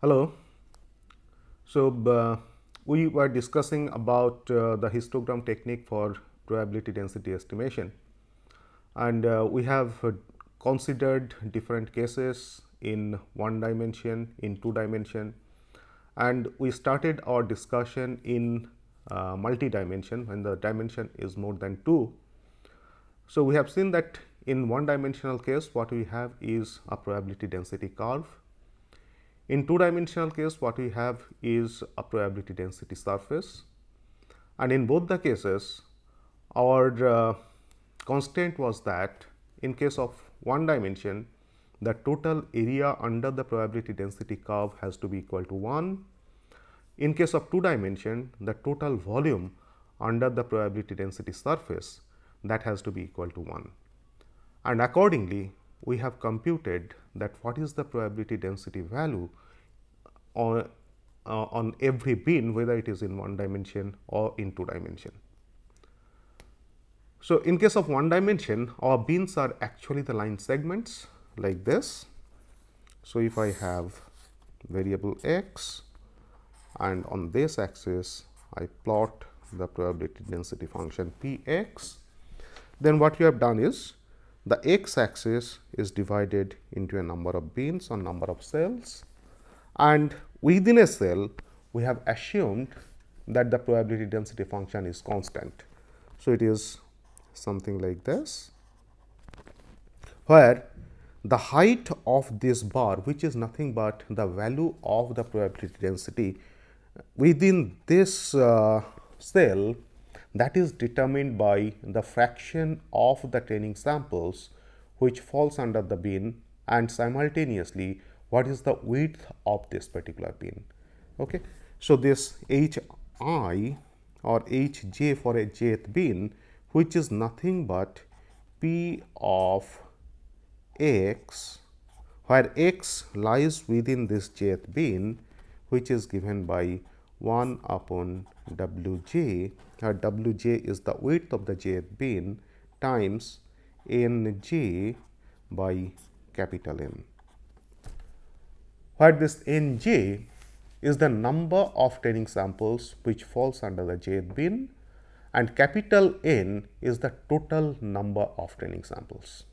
Hello. So we were discussing about the histogram technique for probability density estimation, and we have considered different cases in one dimension, in two dimension, and we started our discussion in multi-dimension when the dimension is more than 2. So we have seen that in one dimensional case what we have is a probability density curve. In two dimensional case what we have is a probability density surface, and in both the cases our constraint was that in case of one dimension the total area under the probability density curve has to be equal to 1. In case of two dimension the total volume under the probability density surface that has to be equal to 1, and accordingly we have computed that what is the probability density value on every bin, whether it is in one dimension or in two dimension. So in case of one dimension, our bins are actually the line segments like this. So if I have variable x and on this axis I plot the probability density function Px, then what we have done is the x axis is divided into a number of bins or number of cells, and within a cell we have assumed that the probability density function is constant. So it is something like this, where the height of this bar, which is nothing but the value of the probability density within this cell, that is determined by the fraction of the training samples which falls under the bin, and simultaneously what is the width of this particular bin. Okay. So this Hi or Hj for a jth bin, which is nothing but P of x, where x lies within this jth bin, which is given by 1 upon Wj, where Wj is the width of the jth bin times Nj by capital N, where this Nj is the number of training samples which falls under the jth bin, and capital N is the total number of training samples.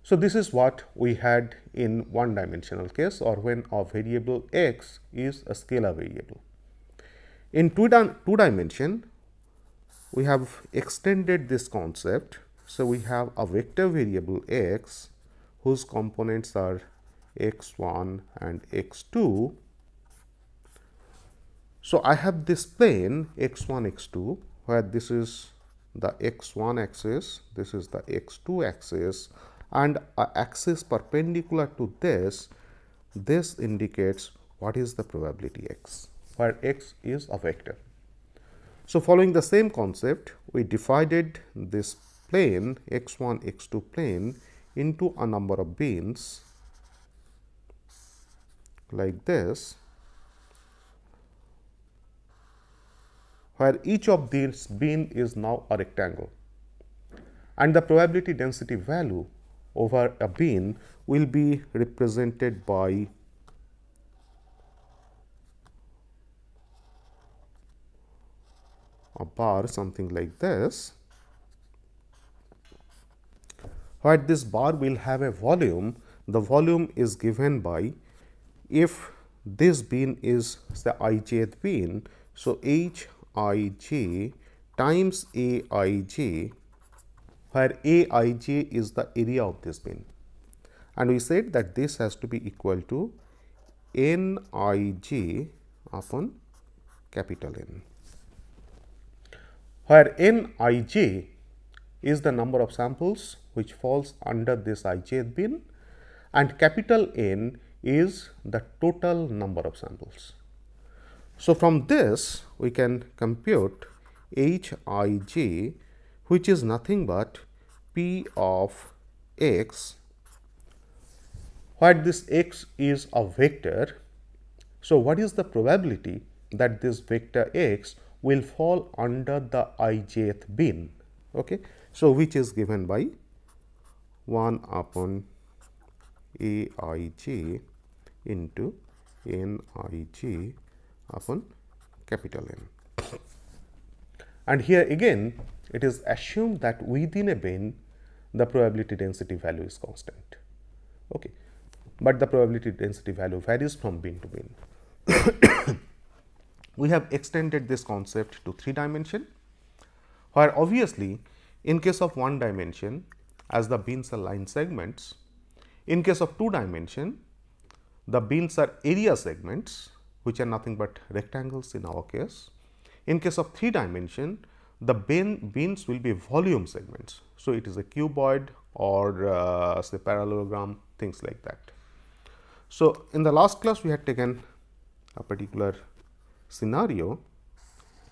So this is what we had in one dimensional case, or when our variable x is a scalar variable. In two dimension we have extended this concept. So we have a vector variable x whose components are x1 and x2. So I have this plane x1 x2, where this is the x1 axis, this is the x2 axis, and an axis perpendicular to this indicates what is the probability x, where x is a vector. So following the same concept, we divided this plane x1 x2 plane into a number of bins like this, where each of these bin is now a rectangle, and the probability density value over a bin will be represented by a bar something like this, where this bar will have a volume. The volume is given by, if this bin is the ijth bin, so Hij times Aij, where Aij is the area of this bin, and we said that this has to be equal to Nij upon capital N, where Nij is the number of samples which falls under this ijth bin, and capital N is the total number of samples. So from this we can compute Hij, which is nothing but P of x, where this x is a vector. So what is the probability that this vector x will fall under the ijth bin? Okay. So which is given by 1 upon Aij into Nij upon capital N. And here again it is assumed that within a bin the probability density value is constant. Okay. But the probability density value varies from bin to bin. We have extended this concept to 3 dimension, where obviously in case of 1 dimension as the bins are line segments, in case of 2 dimension the bins are area segments which are nothing but rectangles in our case. In case of 3 dimension the bins will be volume segments. So, it is a cuboid or say parallelogram, things like that. So, in the last class we had taken a particular scenario.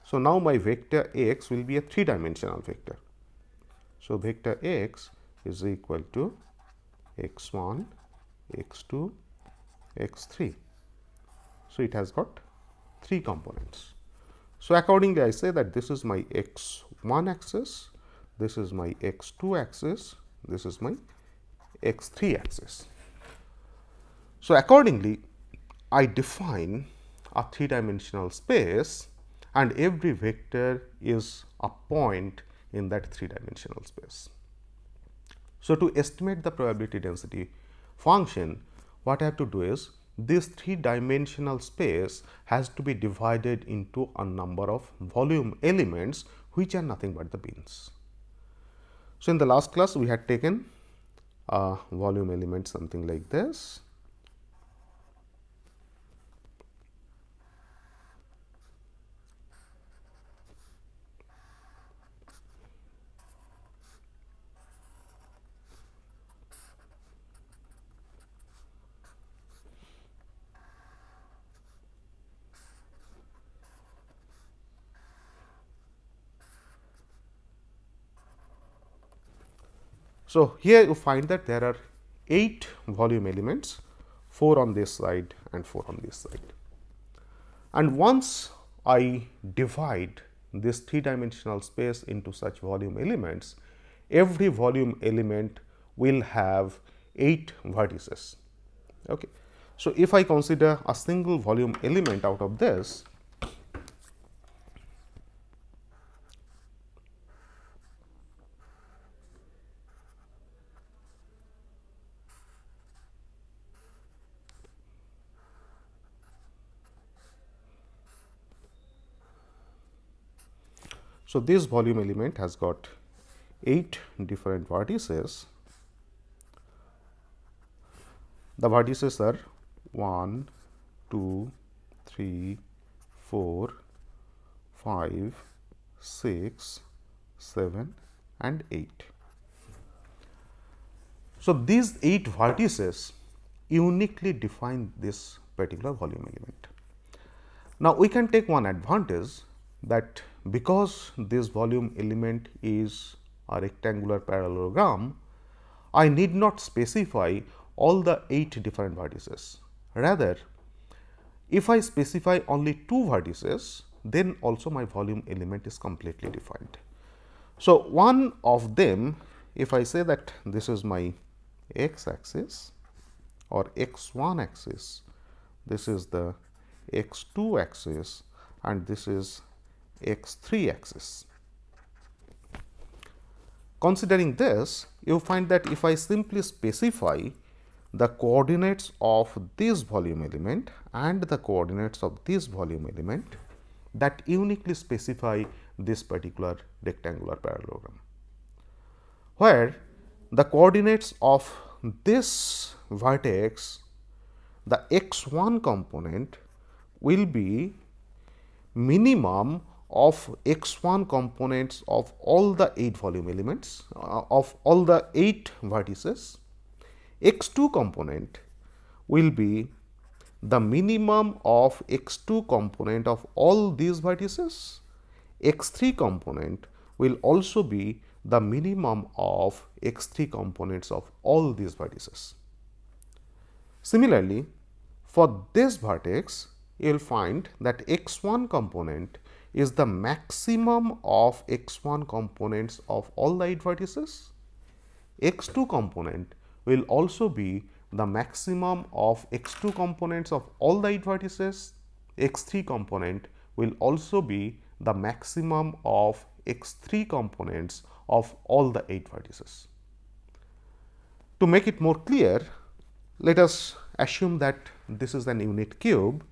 So, now my vector x will be a 3 dimensional vector. So, vector x is equal to x 1, x 2, x 3. So, it has got 3 components. So, accordingly I say that this is my x 1 axis, this is my x 2 axis, this is my x 3 axis. So, accordingly I define a 3 dimensional space and every vector is a point in that 3 dimensional space. So, to estimate the probability density function, what I have to do is this 3 dimensional space has to be divided into a number of volume elements which are nothing but the bins. So, in the last class we had taken a volume element something like this. So, here you find that there are 8 volume elements, 4 on this side and 4 on this side. And once I divide this 3 dimensional space into such volume elements, every volume element will have 8 vertices. Okay. So, if I consider a single volume element out of this, so this volume element has got 8 different vertices. The vertices are 1, 2, 3, 4, 5, 6, 7 and 8. So, these 8 vertices uniquely define this particular volume element. Now, we can take one advantage that because this volume element is a rectangular parallelogram, I need not specify all the 8 different vertices. Rather, if I specify only 2 vertices, then also my volume element is completely defined. So, one of them, if I say that this is my x axis or x 1 axis, this is the x 2 axis and this is x 3 axis. Considering this, you find that if I simply specify the coordinates of this volume element and the coordinates of this volume element, that uniquely specify this particular rectangular parallelogram, where the coordinates of this vertex, the x 1 component will be minimum of x 1 components of all the 8 volume elements of all the 8 vertices. X 2 component will be the minimum of x 2 component of all these vertices. X 3 component will also be the minimum of x 3 components of all these vertices. Similarly, for this vertex, you will find that x 1 component is the maximum of x 1 components of all the 8 vertices. X 2 component will also be the maximum of x2 components of all the 8 vertices, x3 component will also be the maximum of x3 components of all the 8 vertices. To make it more clear, let us assume that this is an unit cube,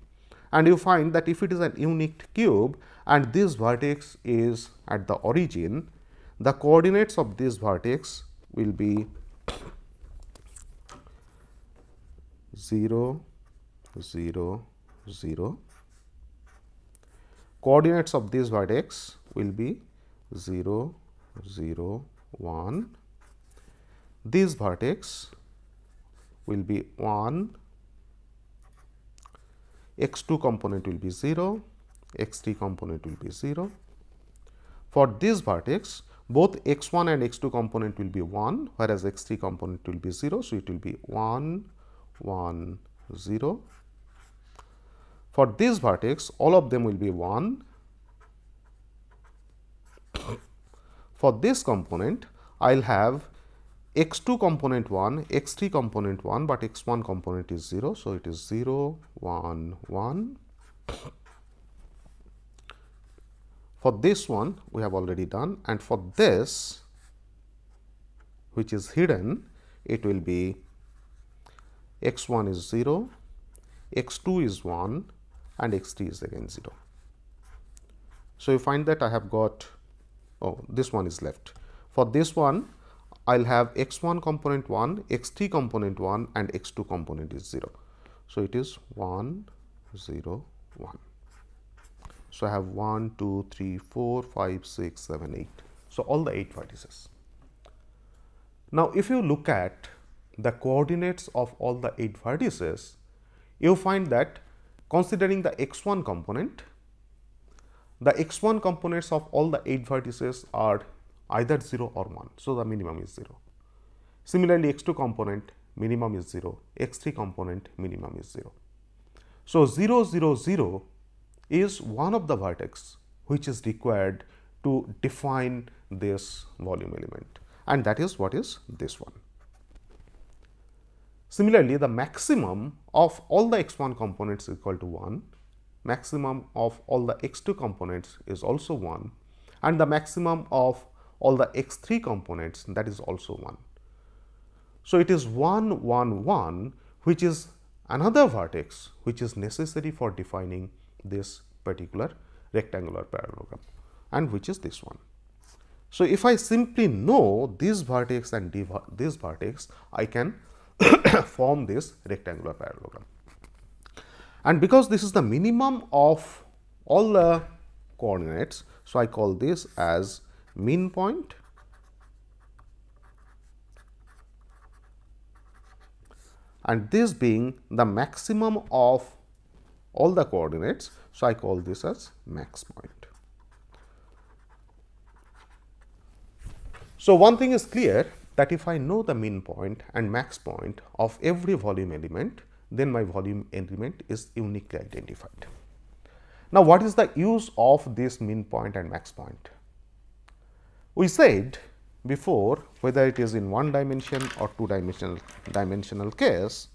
and you find that if it is an unit cube and this vertex is at the origin, the coordinates of this vertex will be 0, 0, 0. Coordinates of this vertex will be 0, 0, 1. This vertex will be 1, x2 component will be 0, x3 component will be 0. For this vertex, both x1 and x2 component will be 1, whereas x3 component will be 0. So, it will be 1, 1, 0. For this vertex, all of them will be 1. For this component, I will have x2 component 1, x3 component 1, but x1 component is 0. So, it is 0, 1, 1. For this one, we have already done, and for this, which is hidden, it will be x1 is 0, x2 is 1, and x3 is again 0. So, you find that I have got, oh, this one is left. For this one, I will have x1 component 1, x3 component 1, and x2 component is 0. So, it is 1, 0, 1. So, I have 1, 2, 3, 4, 5, 6, 7, 8. So, all the 8 vertices. Now, if you look at the coordinates of all the 8 vertices, you find that considering the x1 component, the x1 components of all the 8 vertices are either 0 or 1. So, the minimum is 0. Similarly, x2 component minimum is 0, x3 component minimum is 0. So, 0, 0, 0 is one of the vertex which is required to define this volume element, and that is what is this one. Similarly, the maximum of all the x1 components is equal to 1, maximum of all the x2 components is also 1, and the maximum of all the x3 components, that is also 1. So, it is 1, 1, 1, which is another vertex which is necessary for defining this particular rectangular parallelogram, and which is this one. So, if I simply know this vertex and this vertex, I can form this rectangular parallelogram. And because this is the minimum of all the coordinates, so I call this as mean point, and this being the maximum of all the coordinates, so I call this as max point. So, one thing is clear, that if I know the mean point and max point of every volume element, then my volume element is uniquely identified. Now, what is the use of this mean point and max point? We said before, whether it is in one dimension or two dimensional case,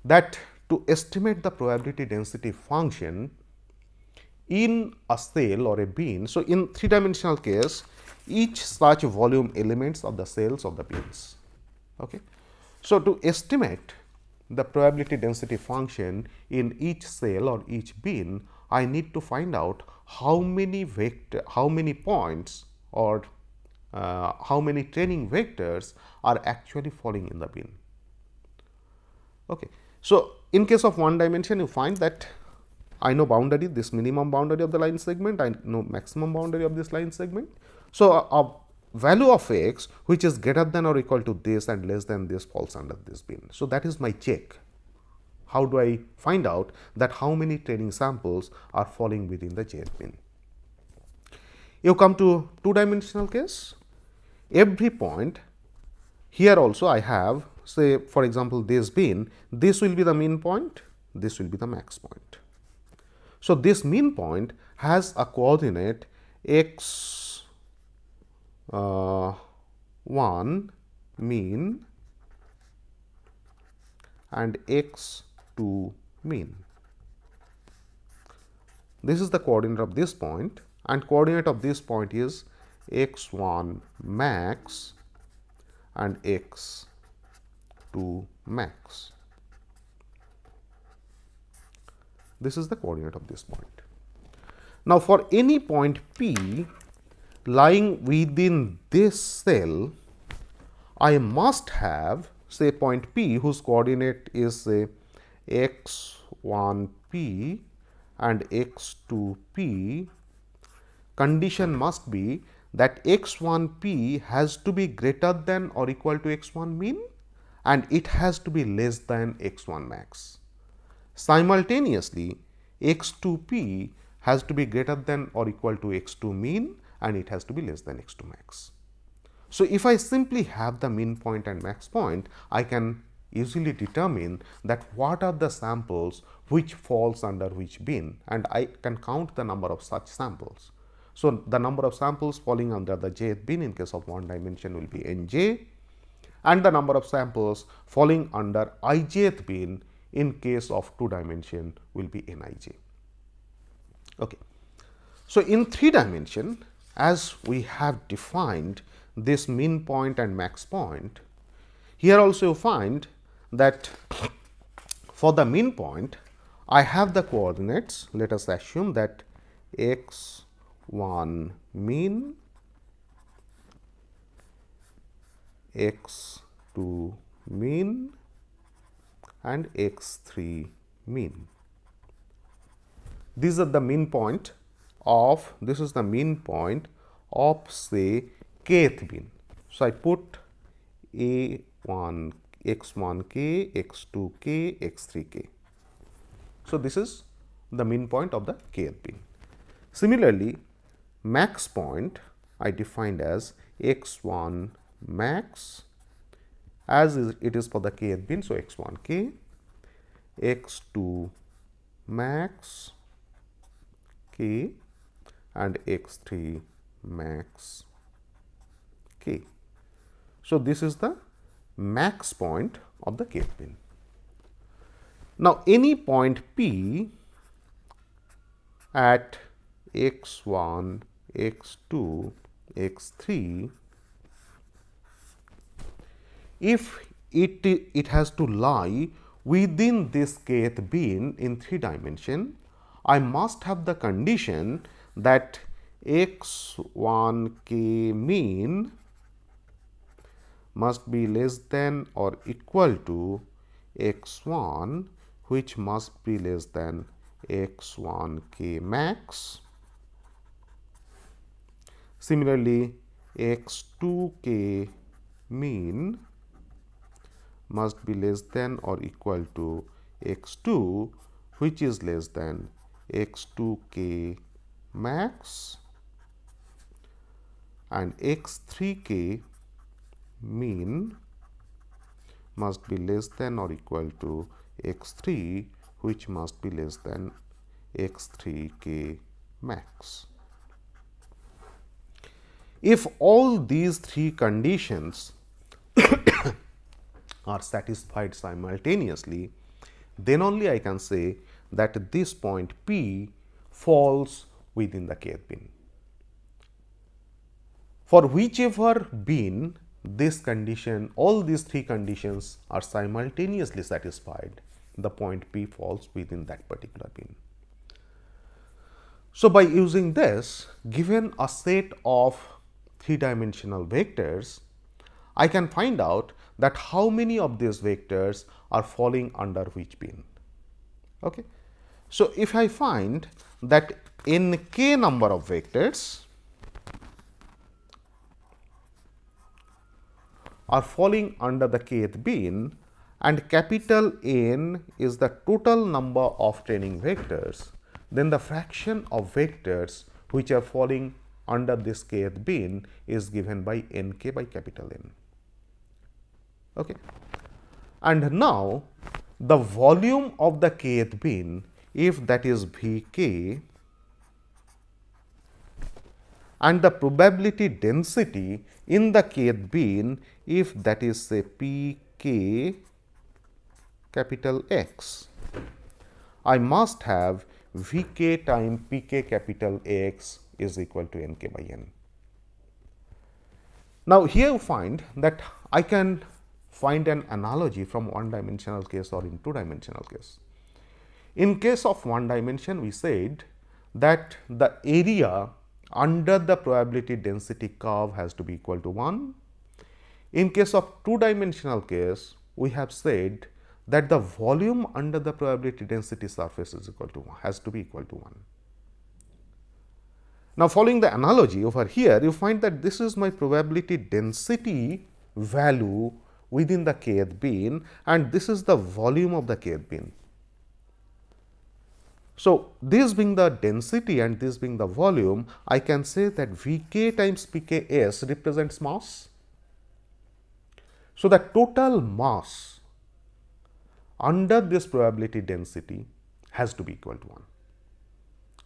that to estimate the probability density function in a cell or a bin. So, in 3-dimensional case, each such volume elements of the cells of the bins. Okay. So, to estimate the probability density function in each cell or each bin, I need to find out how many points or how many training vectors are actually falling in the bin. Okay. So, in case of one dimension, you find that I know boundary, this minimum boundary of the line segment, I know maximum boundary of this line segment. So, a value of x which is greater than or equal to this and less than this falls under this bin. So, that is my check. How do I find out that how many training samples are falling within the jth bin? You come to 2-dimensional case, every point here also I have, say for example, this bin, this will be the mean point, this will be the max point. So, this mean point has a coordinate x 1 mean and x2 mean. This is the coordinate of this point, and coordinate of this point is x1 max and x2 max. This is the coordinate of this point. Now, for any point P lying within this cell, I must have, say, point P whose coordinate is, say, x1p and x2p. Condition must be that x1p has to be greater than or equal to x1 mean, and it has to be less than x1 max. Simultaneously, x2p has to be greater than or equal to x2 mean, and it has to be less than x2 max. So, if I simply have the mean point and max point, I can easily determine that what are the samples which falls under which bin, and I can count the number of such samples. So, the number of samples falling under the jth bin in case of one dimension will be nj, and the number of samples falling under ijth bin in case of two dimension will be nij. Okay. So, in 3 dimension, as we have defined this mean point and max point, here also you find that for the mean point I have the coordinates. Let us assume that x1 mean, x2 mean and x3 mean. These are the mean point of, this is the mean point of, say, kth bin. So, I put a1 x1k, x2k, x3k. So, this is the mean point of the kth bin. Similarly, max point I defined as x1 max as it is for the kth bin. So, x1k, x2 max k and x3 max k. So, this is the max point of the kth bin. Now, any point P at x1, x2, x3, if it has to lie within this kth bin in 3 dimension, I must have the condition that x1k mean must be less than or equal to x1, which must be less than x1k max. Similarly, x2k mean must be less than or equal to x2, which is less than x2k max, and x3k mean must be less than or equal to x3, which must be less than x3k max. If all these 3 conditions are satisfied simultaneously, then only I can say that this point P falls within the kth bin. For whichever bin this condition, all these 3 conditions are simultaneously satisfied, the point P falls within that particular bin. So, by using this, given a set of 3-dimensional vectors, I can find out that how many of these vectors are falling under which bin. Okay. So, if I find that nk number of vectors are falling under the kth bin and capital N is the total number of training vectors, then the fraction of vectors which are falling under this kth bin is given by nk by capital N. Okay. And now, the volume of the kth bin, if that is Vk, and the probability density in the kth bin, if that is, say, Pk, capital X, I must have Vk times Pk capital X is equal to Nk by N. Now, here you find that I can find an analogy from one dimensional case or in two dimensional case. In case of one dimension, we said that the area under the probability density curve has to be equal to 1. In case of two dimensional case, we have said that the volume under the probability density surface is equal to 1, has to be equal to 1. Now, following the analogy over here, you find that this is my probability density value within the kth bin, and this is the volume of the kth bin. So, this being the density and this being the volume, I can say that Vk times Pks represents mass. So, the total mass under this probability density has to be equal to 1.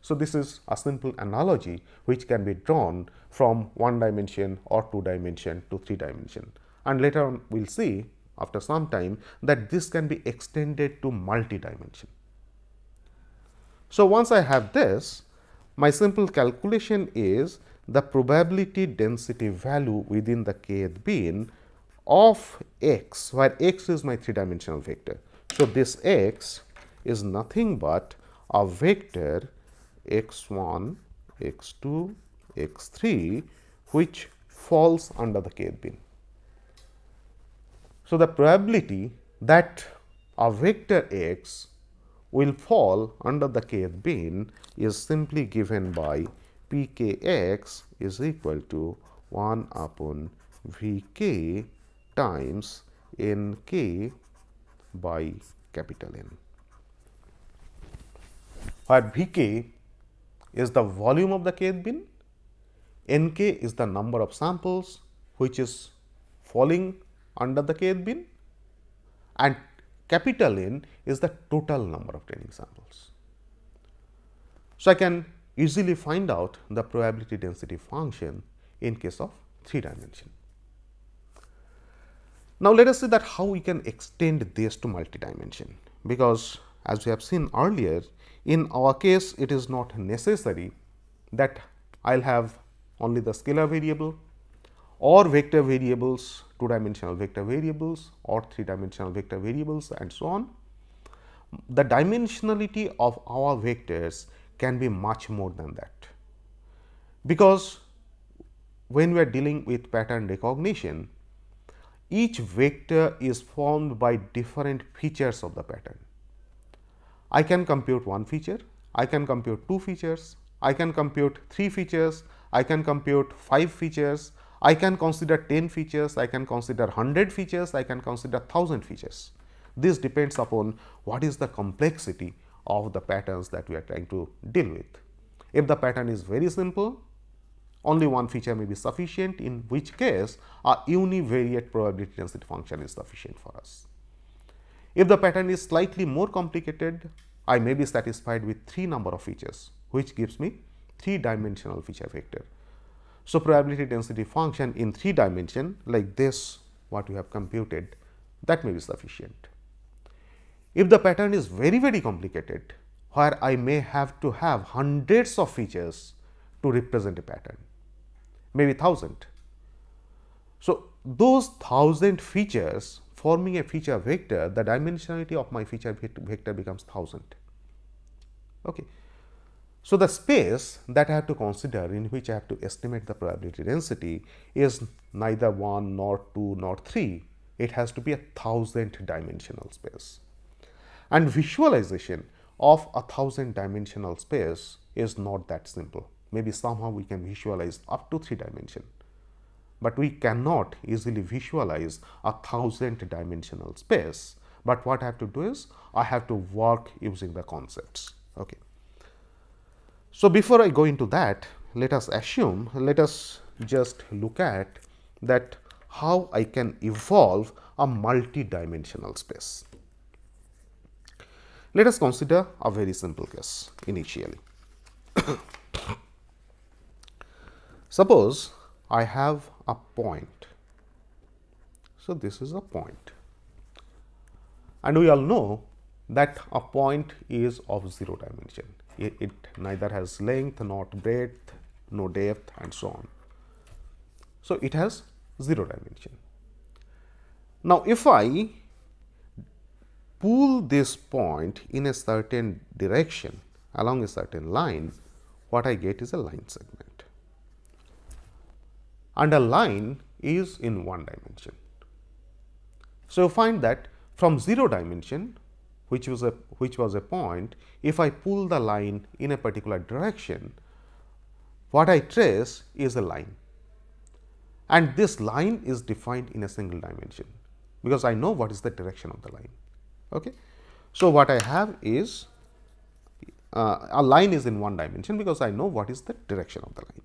So, this is a simple analogy which can be drawn from one dimension or two dimension to three dimension, and later on we will see after some time that this can be extended to multi-dimension. So, once I have this, my simple calculation is the probability density value within the kth bin of x, where x is my three dimensional vector. So, this x is nothing but a vector x1, x2, x3 which falls under the kth bin. So, the probability that a vector x will fall under the kth bin is simply given by Pkx is equal to 1 upon Vk times Nk by capital N, where Vk is the volume of the kth bin, Nk is the number of samples which is falling under the kth bin, and capital N is the total number of training samples. So, I can easily find out the probability density function in case of three dimension. Now, let us see that how we can extend this to multi-dimension, because as we have seen earlier, in our case it is not necessary that I will have only the scalar variable or vector variables, two dimensional vector variables or three dimensional vector variables and so on. The dimensionality of our vectors can be much more than that, because when we are dealing with pattern recognition, each vector is formed by different features of the pattern. I can compute one feature, I can compute two features, I can compute three features, I can compute 5 features, I can consider 10 features, I can consider 100 features, I can consider 1000 features. This depends upon what is the complexity of the patterns that we are trying to deal with. If the pattern is very simple, only one feature may be sufficient, in which case a univariate probability density function is sufficient for us. If the pattern is slightly more complicated, I may be satisfied with 3 number of features, which gives me 3-dimensional feature vector. So, probability density function in 3 dimension like this what we have computed, that may be sufficient. If the pattern is very complicated, where I may have to have hundreds of features to represent a pattern, maybe 1000. So, those 1000 features forming a feature vector, the dimensionality of my feature vector becomes 1000. Okay. So, the space that I have to consider in which I have to estimate the probability density is neither 1 nor 2 nor 3, it has to be a 1000 dimensional space. And visualization of a 1000 dimensional space is not that simple. Maybe somehow we can visualize up to 3 dimension, but we cannot easily visualize a 1000 dimensional space. But what I have to do is I have to work using the concepts. Okay. So, before I go into that, let us assume, let us just look at that how I can evolve a multi-dimensional space. Let us consider a very simple case initially. Suppose I have a point. So, this is a point. And we all know that a point is of 0 dimension. It neither has length, not breadth, no depth, and so on. So, it has 0 dimension. Now, if I pull this point in a certain direction along a certain line, what I get is a line segment. And a line is in 1 dimension. So, you find that from 0 dimension, which was a point, if I pull the line in a particular direction, what I trace is a line, and this line is defined in a single dimension, because I know what is the direction of the line. Okay. So, what I have is a line is in 1 dimension, because I know what is the direction of the line.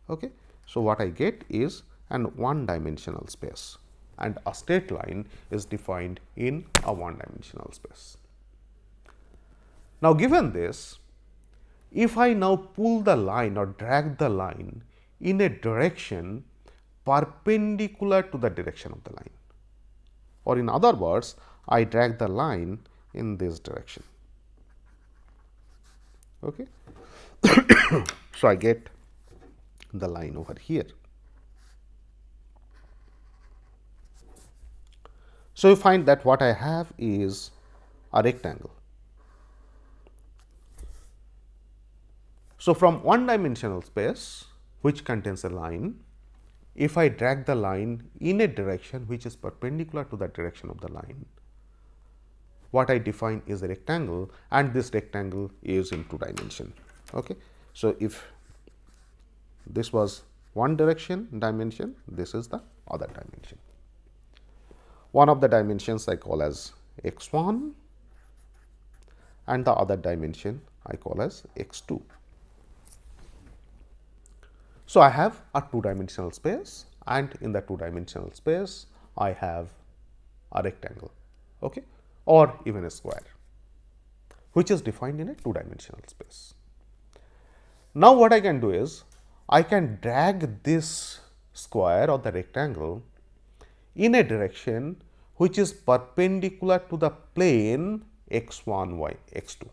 Okay. So, what I get is an 1 dimensional space, and a straight line is defined in a 1 dimensional space. Now, given this, if I now pull the line or drag the line in a direction perpendicular to the direction of the line, or in other words, I drag the line in this direction. Okay. So, I get the line over here. So, you find that what I have is a rectangle. So, from 1 dimensional space which contains a line, if I drag the line in a direction which is perpendicular to the direction of the line, what I define is a rectangle, and this rectangle is in 2 dimension. Okay. So, if this was one dimension, this is the other dimension. One of the dimensions I call as x 1 and the other dimension I call as x 2. So, I have a 2 dimensional space, and in the 2 dimensional space I have a rectangle, okay, or even a square, which is defined in a 2 dimensional space. Now, what I can do is I can drag this square or the rectangle in a direction which is perpendicular to the plane x 1 y x 2.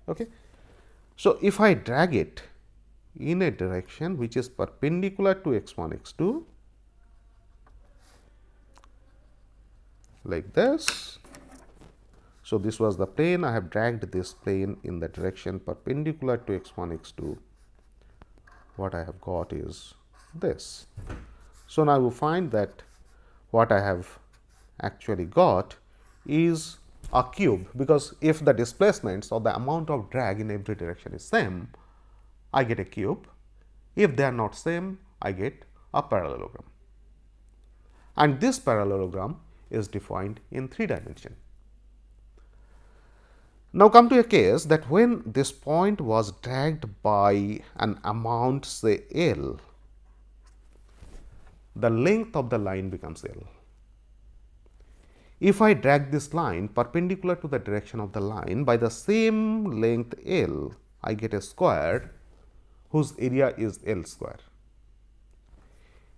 Okay. So, if I drag it in a direction which is perpendicular to x 1 x 2 like this. So, this was the plane, I have dragged this plane in the direction perpendicular to x 1 x 2, what I have got is this. So, now you find that what I have actually got is a cube, because if the displacements or the amount of drag in every direction is same, I get a cube. If they are not same, I get a parallelogram, and this parallelogram is defined in 3 dimension. Now, come to a case that when this point was dragged by an amount say L, the length of the line becomes L. If I drag this line perpendicular to the direction of the line by the same length L, I get a square whose area is L square.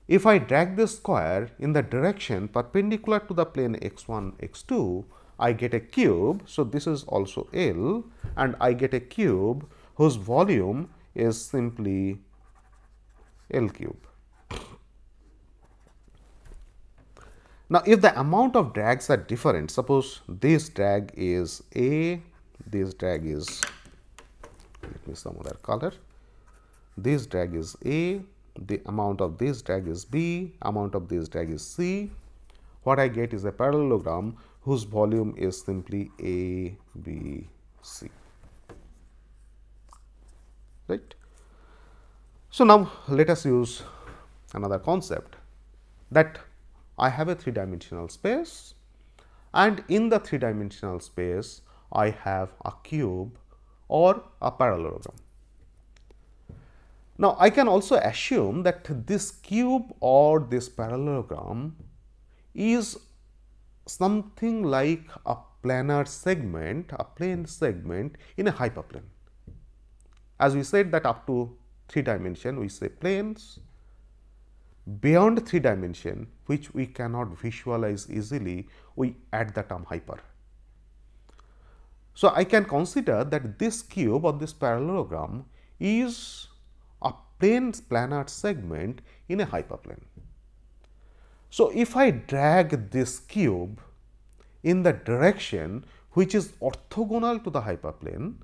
If I drag this square in the direction perpendicular to the plane x 1 x 2, I get a cube. So, this is also L, and I get a cube whose volume is simply L cube. Now, if the amount of drags are different, suppose this drag is A, this drag is, let me some other color, this drag is A, the amount of this drag is B, amount of this drag is C, what I get is a parallelogram whose volume is simply A, B, C, right. So, now let us use another concept, that I have a 3 dimensional space, and in the 3 dimensional space I have a cube or a parallelogram. Now, I can also assume that this cube or this parallelogram is something like a planar segment, a plane segment in a hyperplane. As we said that up to 3 dimension we say planes, beyond 3 dimension which we cannot visualize easily, we add the term hyper. So, I can consider that this cube or this parallelogram is a planar segment in a hyperplane. So, if I drag this cube in the direction which is orthogonal to the hyperplane,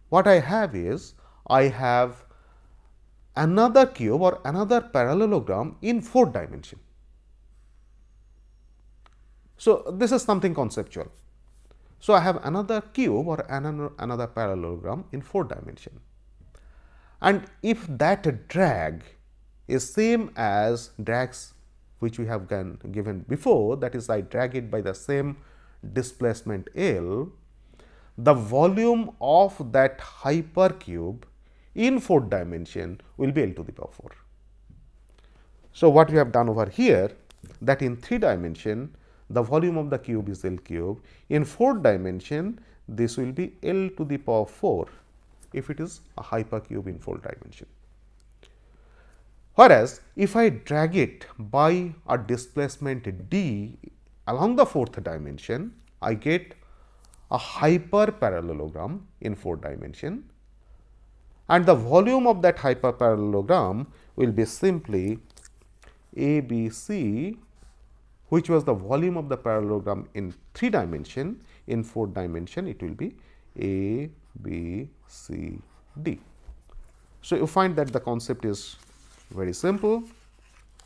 what I have is I have another cube or another parallelogram in 4th dimension. So, this is something conceptual. So, I have another cube or another parallelogram in 4th dimension, and if that drag is same as drags which we have given before, that is I drag it by the same displacement L, the volume of that hypercube in 4th dimension will be L to the power 4. So, what we have done over here, that in 3 dimension the volume of the cube is L cube, in 4th dimension this will be L to the power 4 if it is a hypercube in 4th dimension. Whereas, if I drag it by a displacement d along the 4th dimension, I get a hyperparallelogram in 4th dimension, and the volume of that hyperparallelogram will be simply ABC, which was the volume of the parallelogram in 3 dimension. In 4th dimension, it will be A, B, C, D. So, you find that the concept is very simple,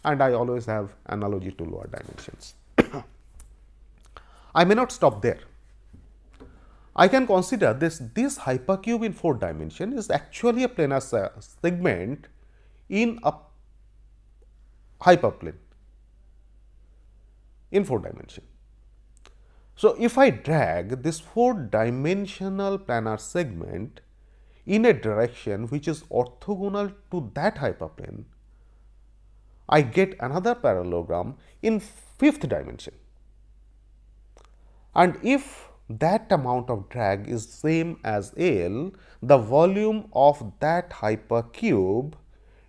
and I always have analogy to lower dimensions. I may not stop there. I can consider this hypercube in 4th dimension is actually a planar segment in a hyperplane in 4th dimension. So, if I drag this 4th dimensional planar segment in a direction which is orthogonal to that hyperplane, I get another parallelogram in 5th dimension. And if that amount of drag is same as L, the volume of that hypercube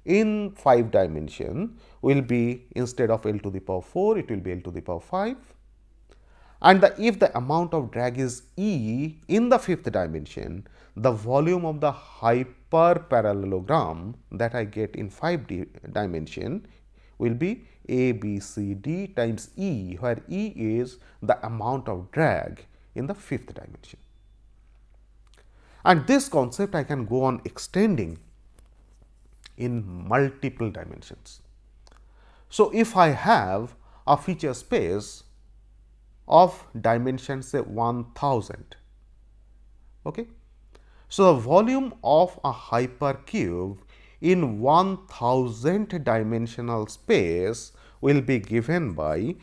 in 5 dimension will be, instead of L to the power 4, it will be L to the power 5. And if the amount of drag is E in the 5th dimension, the volume of the hyperparallelogram that I get in 5 dimension will be A, B, C, D times E, where E is the amount of drag in the 5th dimension. And this concept I can go on extending in multiple dimensions. So, if I have a feature space of dimension say 1000, okay. So, the volume of a hypercube in 1000 dimensional space will be given by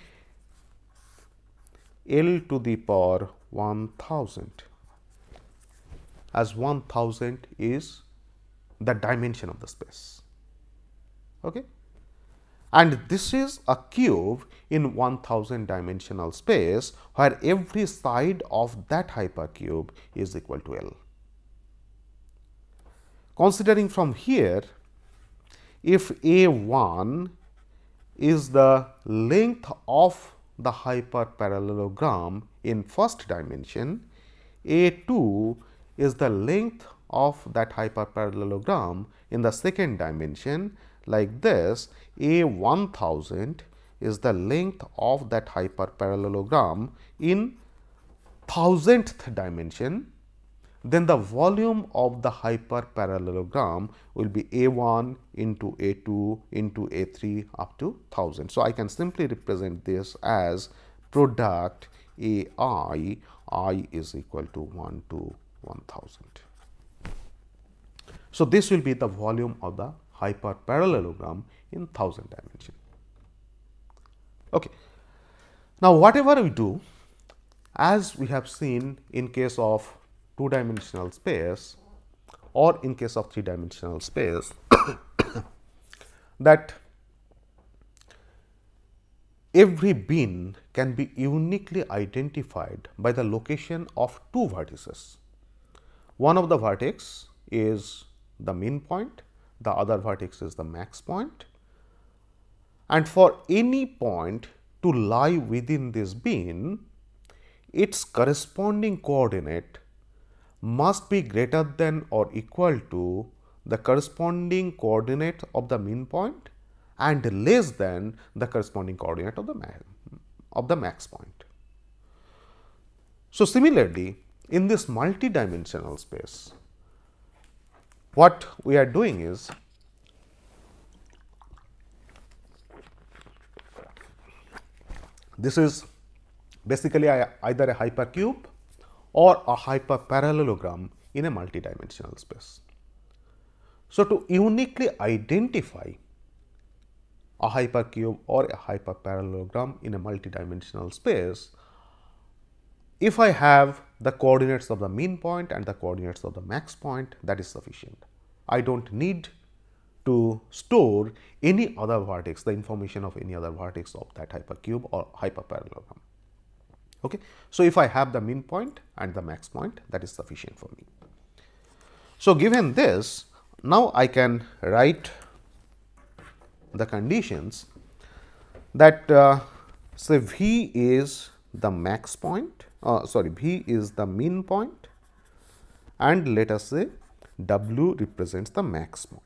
L to the power 1000, as 1000 is the dimension of the space. Okay. And this is a cube in 1000 dimensional space, where every side of that hypercube is equal to L. Considering from here, if A1 is the length of the hyperparallelogram in 1st dimension, A2 is the length of that hyperparallelogram in the 2nd dimension. Like this, A1000 is the length of that hyperparallelogram in 1000th dimension, then the volume of the hyperparallelogram will be A1 into A2 into A3 up to 1000. So, I can simply represent this as product AI, I is equal to 1 to 1000. So, this will be the volume of the hyperparallelogram in 1000 dimension. Okay. Now, whatever we do, as we have seen in case of 2 dimensional space or in case of 3 dimensional space, that every bin can be uniquely identified by the location of 2 vertices. One of the vertex is the mean point, the other vertex is the max point, and for any point to lie within this bin, its corresponding coordinate must be greater than or equal to the corresponding coordinate of the mean point and less than the corresponding coordinate of the max point. So, similarly, in this multidimensional space, what we are doing is this is basically either a hypercube or a hyperparallelogram in a multidimensional space. So, to uniquely identify a hypercube or a hyperparallelogram in a multidimensional space, if I have the coordinates of the mean point and the coordinates of the max point, that is sufficient. I do not need to store any other vertex, the information of any other vertex of that hypercube or hyperparallelogram. Okay. So, if I have the mean point and the max point, that is sufficient for me. So, given this, now I can write the conditions that say V is the max point, V is the mean point, and let us say W represents the max point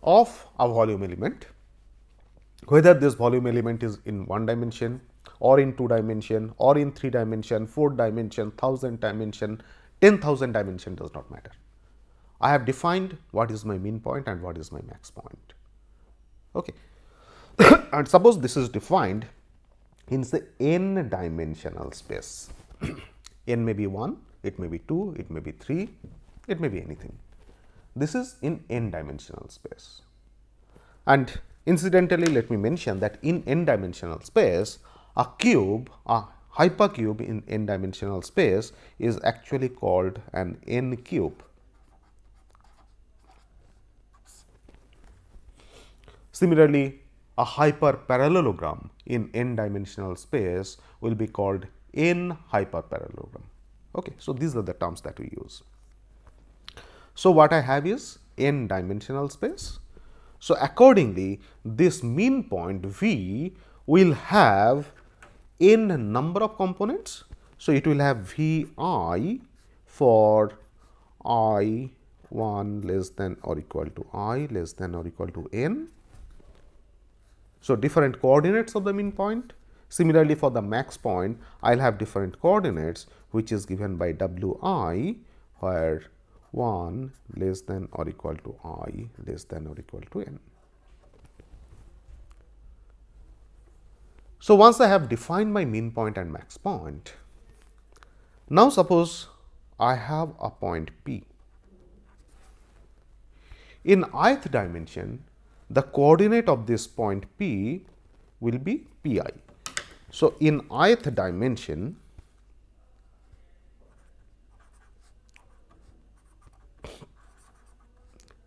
of a volume element, whether this volume element is in 1 dimension or in 2 dimension or in 3 dimension, 4 dimension, 1000 dimension, 10,000 dimension, does not matter. I have defined what is my mean point and what is my max point. Okay. And suppose this is defined in the n dimensional space. N may be 1, it may be 2, it may be 3, it may be anything. This is in n dimensional space. And incidentally, let me mention that in n dimensional space, a cube, a hypercube in n dimensional space is actually called an n cube. Similarly, a hyperparallelogram in n dimensional space will be called n hyperparallelogram. Okay. So, these are the terms that we use. So, what I have is n dimensional space. So, accordingly, this mean point V will have n number of components. So, it will have V I for I 1 less than or equal to I less than or equal to n. So, different coordinates of the mean point. Similarly, for the max point, I will have different coordinates, which is given by W I, where 1 less than or equal to I less than or equal to n. So, once I have defined my mean point and max point, now suppose I have a point P. In ith dimension, the coordinate of this point P will be Pi. So, in ith dimension,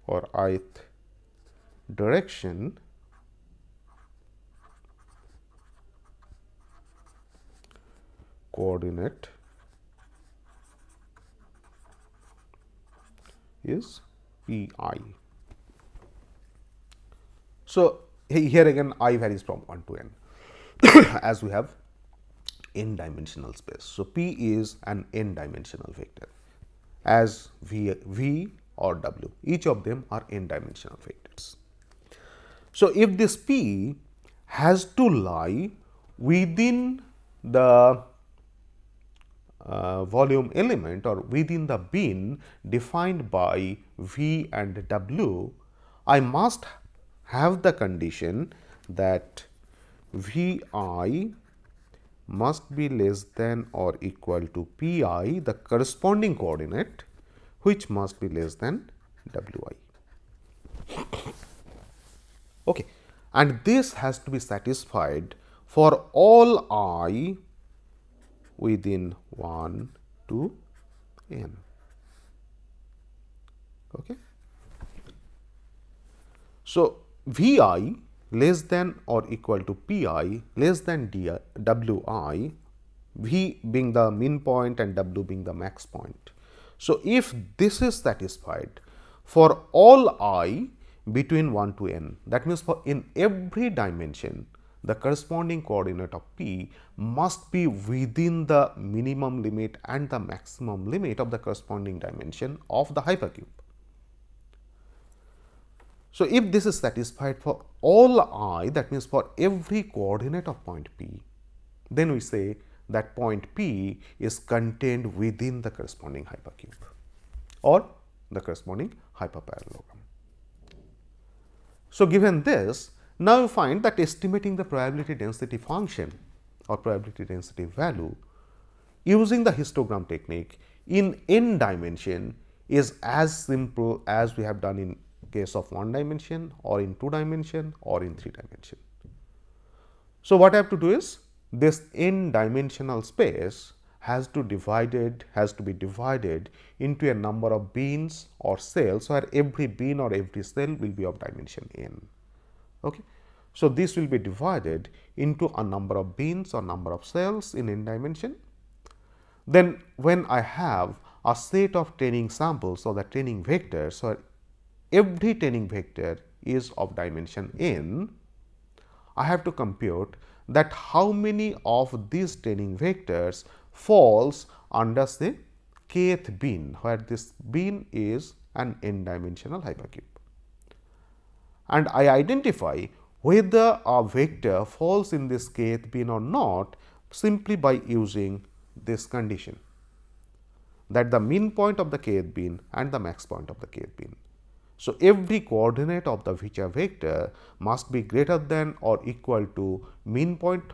or ith direction, coordinate is Pi. So, here again I varies from 1 to n as we have n dimensional space. So, P is an n dimensional vector as V or W, each of them are n dimensional vectors. So, if this P has to lie within the volume element or within the bin defined by V and W, I must have the condition that V I must be less than or equal to P I, the corresponding coordinate, which must be less than W I. Okay. And this has to be satisfied for all I within 1 to n. Okay. So, V I less than or equal to P I less than W I, V being the mean point and W being the max point. So, if this is satisfied, for all I between 1 to n. That means, for in every dimension, the corresponding coordinate of P must be within the minimum limit and the maximum limit of the corresponding dimension of the hypercube. So, if this is satisfied for all I, that means for every coordinate of point P, then we say that point P is contained within the corresponding hypercube or the corresponding hyperparallelogram. So, given this, now you find that estimating the probability density function or probability density value using the histogram technique in n dimension is as simple as we have done in case of 1 dimension or in 2 dimension or in 3 dimension. So, what I have to do is this n dimensional space has to be divided into a number of bins or cells, where every bin or every cell will be of dimension n. Okay. So, this will be divided into a number of bins or number of cells in n dimension. Then when I have a set of training samples or the training vectors, so every training vector is of dimension n, I have to compute that how many of these training vectors falls under say kth bin, where this bin is an n dimensional hypercube. And I identify whether a vector falls in this kth bin or not simply by using this condition, that the mean point of the kth bin and the max point of the kth bin. So, every coordinate of the feature vector must be greater than or equal to mean point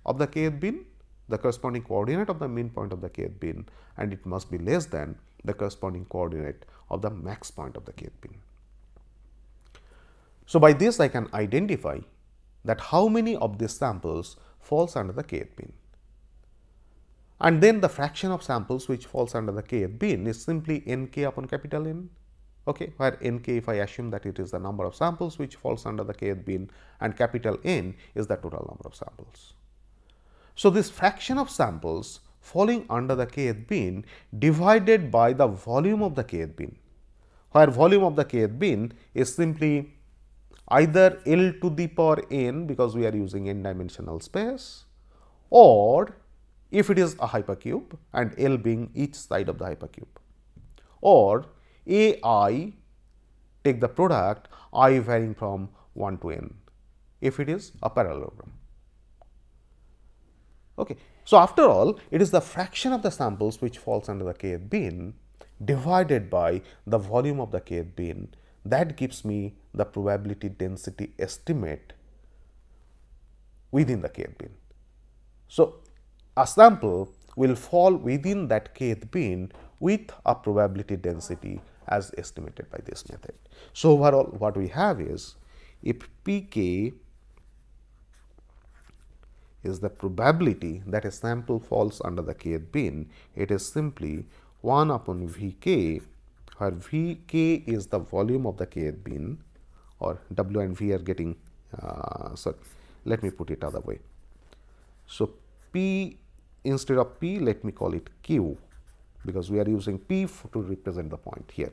of the kth bin, the corresponding coordinate of the mean point of the kth bin, and it must be less than the corresponding coordinate of the max point of the kth bin. So, by this I can identify that how many of these samples falls under the kth bin, and then the fraction of samples which falls under the kth bin is simply n k upon capital N. Okay, where n k, if I assume that it is the number of samples which falls under the kth bin and capital N is the total number of samples. So, this fraction of samples falling under the kth bin divided by the volume of the kth bin, where volume of the kth bin is simply either L to the power n, because we are using n dimensional space, or if it is a hypercube and L being each side of the hypercube, or A I, take the product I varying from 1 to n, if it is a parallelogram. Okay. So, after all, it is the fraction of the samples which falls under the kth bin divided by the volume of the kth bin that gives me the probability density estimate within the kth bin. So, a sample will fall within that kth bin with a probability density as estimated by this method. So, overall what we have is, if Pk is the probability that a sample falls under the kth bin, it is simply 1 upon Vk, where Vk is the volume of the kth bin, or W and V are getting sorry, let me put it other way. So, P, instead of P, let me call it Q, because we are using P to represent the point here.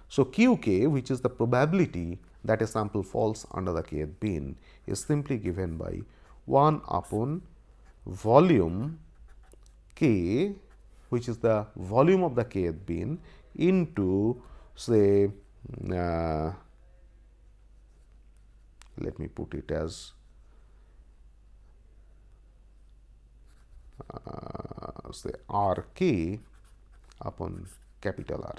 So, Qk, which is the probability that a sample falls under the kth bin, is simply given by 1 upon volume K, which is the volume of the kth bin, into say let me put it as say Rk upon capital R,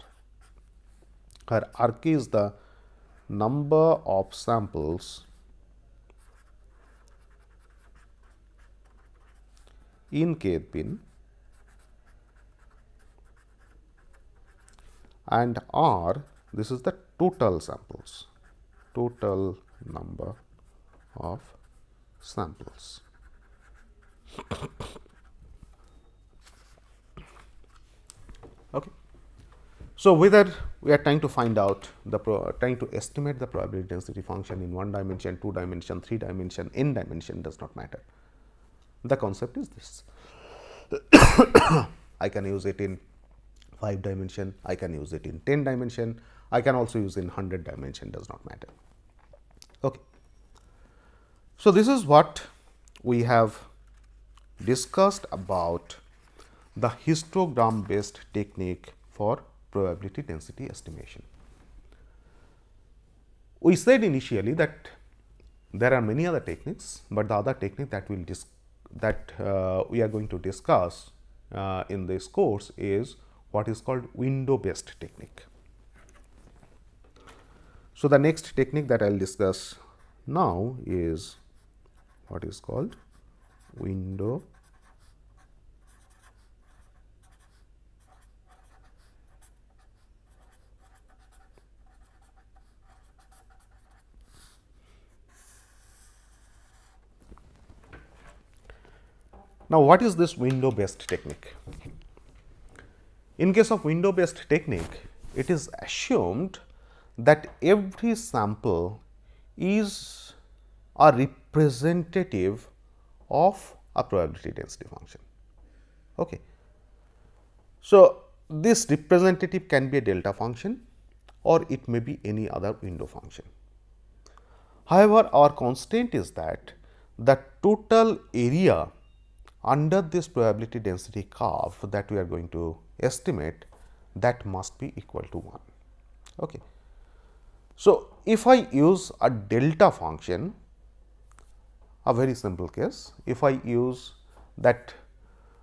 where Rk is the number of samples in kth bin, and R, this is the total samples, total number of samples. Okay. So, whether we are trying to find out the trying to estimate the probability density function in 1 dimension, 2 dimension, 3 dimension, n dimension, does not matter. The concept is this. I can use it in 5 dimension, I can use it in 10 dimension, I can also use in 100 dimension, does not matter. Okay. So, this is what we have discussed about the histogram based technique for probability density estimation. We said initially that there are many other techniques, but the other technique that we are going to discuss in this course is what is called window based technique. So, the next technique that I will discuss now is what is called window Now, what is this window based technique? In case of window based technique, it is assumed that every sample is a representative of a probability density function. Okay. So, this representative can be a delta function or it may be any other window function. However, our constraint is that the total area under this probability density curve that we are going to estimate, that must be equal to 1. Okay. So, if I use a delta function, a very simple case, if I use that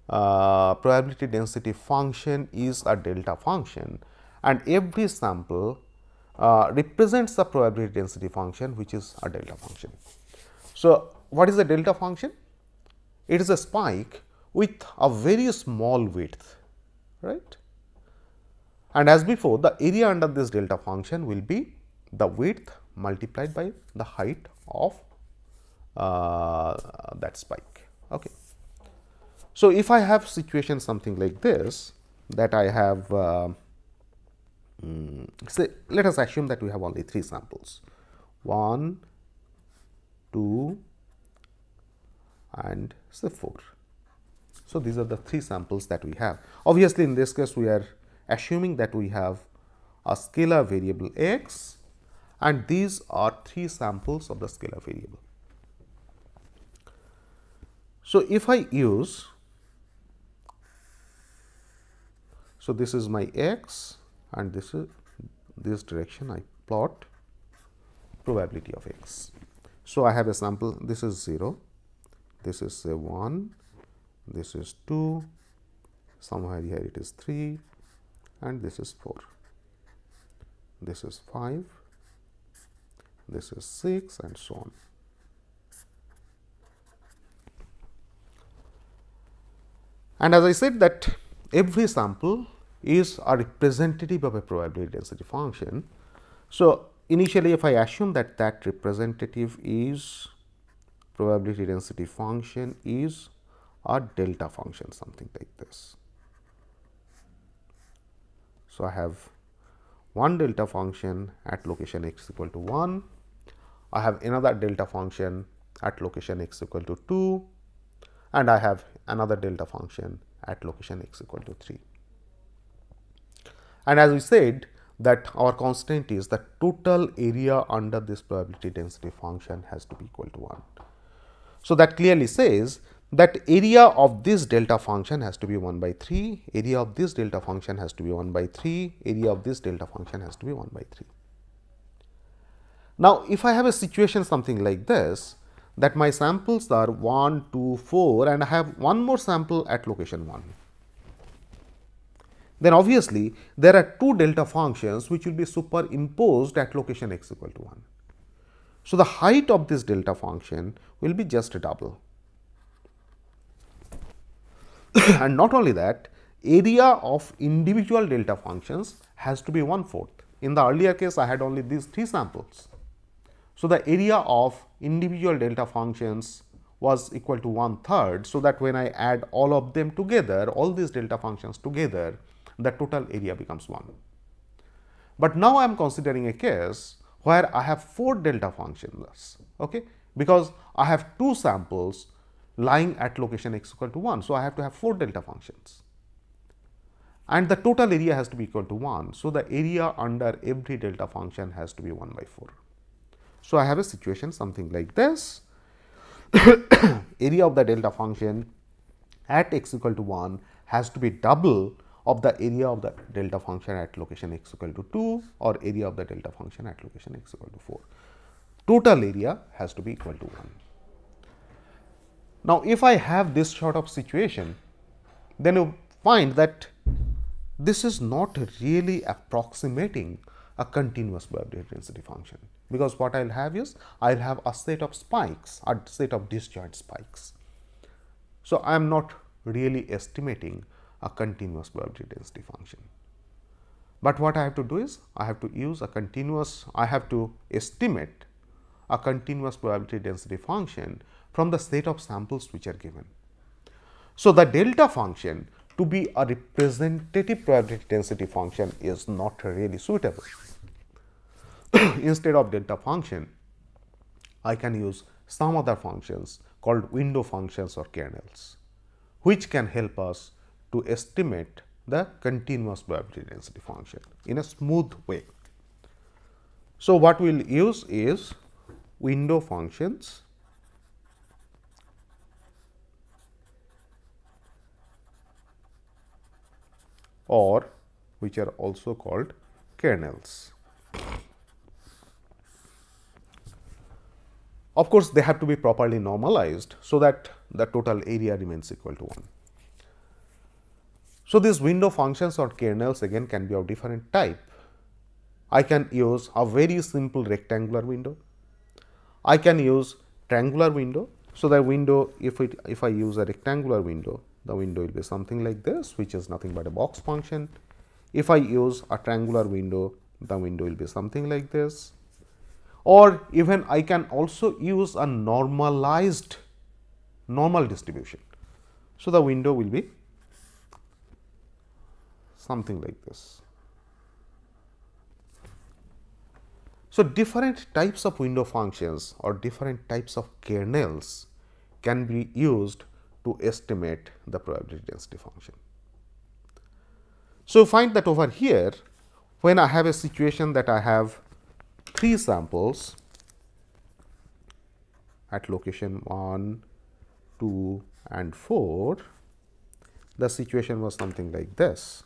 probability density function is a delta function and every sample represents the probability density function, which is a delta function. So, what is a delta function? It is a spike with a very small width, right. And as before, the area under this delta function will be the width multiplied by the height of that spike. Okay. So, if I have situation something like this, that I have say, let us assume that we have only 3 samples, 1, 2 and say 4. So, these are the 3 samples that we have. Obviously, in this case we are assuming that we have a scalar variable x and these are 3 samples of the scalar variable. So, if I use, so this is my x and this is this direction I plot probability of x. So, I have a sample, this is 0, this is say 1, this is 2, somewhere here it is 3 and this is 4, this is 5, this is 6 and so on. And as I said that every sample is a representative of a probability density function. So, initially if I assume that that representative is probability density function is a delta function, something like this. So, I have one delta function at location x equal to 1, I have another delta function at location x equal to 2 and I have another delta function at location x equal to 3. And as we said that our constraint is the total area under this probability density function has to be equal to 1. So, that clearly says that area of this delta function has to be 1 by 3, area of this delta function has to be 1 by 3, area of this delta function has to be 1 by 3. Now, if I have a situation something like this, that my samples are 1, 2, 4 and I have one more sample at location 1. Then obviously, there are 2 delta functions which will be superimposed at location x equal to 1. So, the height of this delta function will be just double. And not only that, area of individual delta functions has to be 1/4. In the earlier case, I had only these 3 samples. So, the area of individual delta functions was equal to 1/3. So, that when I add all of them together, all these delta functions together, the total area becomes 1. But now, I am considering a case where I have 4 delta functions, okay, because I have 2 samples lying at location x equal to 1. So, I have to have 4 delta functions. and the total area has to be equal to 1. So, the area under every delta function has to be 1 by 4. So, I have a situation something like this. Area of the delta function at x equal to 1 has to be double of the area of the delta function at location x equal to 2 or area of the delta function at location x equal to 4. Total area has to be equal to 1. Now, if I have this sort of situation, then you find that this is not really approximating a continuous probability density function, because what I will have is I will have a set of spikes, a set of disjoint spikes. So, I am not really estimating a continuous probability density function, but what I have to do is I have to use a continuous, I have to estimate a continuous probability density function from the set of samples which are given. So, the delta function to be a representative probability density function is not really suitable. Instead of delta function, I can use some other functions called window functions or kernels, which can help us to estimate the continuous probability density function in a smooth way. So, what we will use is window functions or which are also called kernels. Of course, they have to be properly normalized so that the total area remains equal to 1. So, these window functions or kernels again can be of different type. I can use a very simple rectangular window. I can use triangular window. So, the window, if I use a rectangular window, the window will be something like this, which is nothing but a box function. If I use a triangular window, the window will be something like this, or even I can also use a normalized normal distribution. So, the window will be something like this. So, different types of window functions or different types of kernels can be used to estimate the probability density function. So, find that over here, when I have a situation that I have 3 samples at location 1, 2 and 4, the situation was something like this.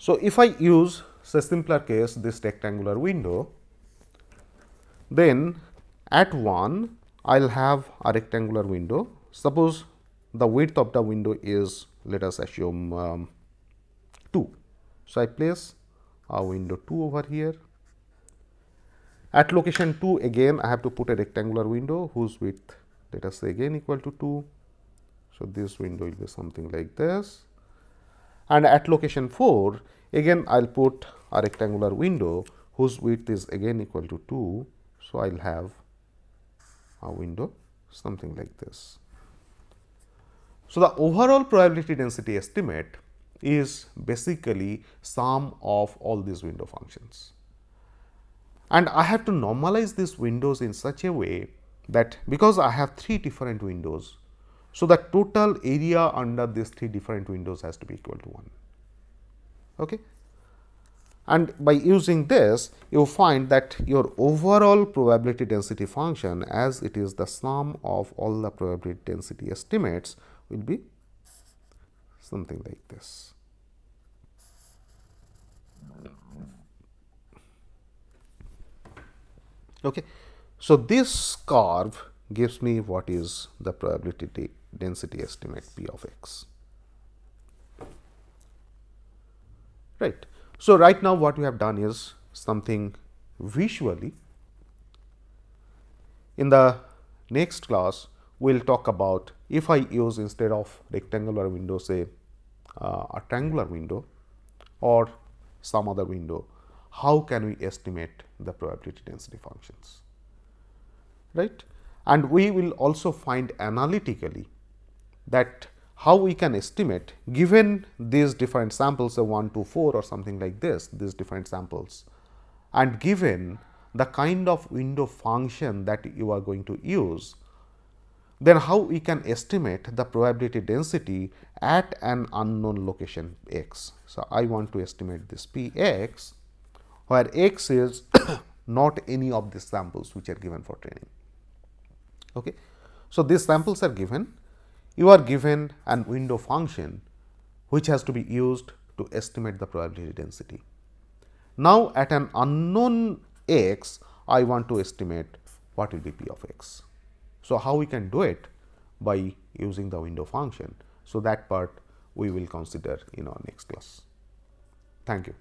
So, if I use say simpler case this rectangular window, then at 1 I will have a rectangular window. Suppose the width of the window is, let us assume 2. So, I place a window 2 over here. At location 2 again I have to put a rectangular window whose width, let us say again equal to 2. So, this window will be something like this, and at location 4 again I will put a rectangular window whose width is again equal to 2. So, I will have a window something like this. So, the overall probability density estimate is basically sum of all these window functions, and I have to normalize these windows in such a way that because I have 3 different windows. So, the total area under these 3 different windows has to be equal to 1. Okay. And by using this, you find that your overall probability density function, as it is the sum of all the probability density estimates, will be something like this. Okay. So, this curve gives me what is the probability density estimate P of x. Right. So, right now what we have done is something visually. In the next class, we will talk about if I use instead of rectangular window say a triangular window or some other window, how can we estimate the probability density functions, right. And we will also find analytically that how we can estimate, given these different samples of 1 to 4 or something like this, these different samples, and given the kind of window function that you are going to use, then how we can estimate the probability density at an unknown location x. So, I want to estimate this p x, where x is not any of these samples which are given for training. Okay. So, these samples are given, you are given an window function which has to be used to estimate the probability density. Now, at an unknown x, I want to estimate what will be p of x. So, how we can do it? By using the window function. So, that part we will consider in our next class. Thank you.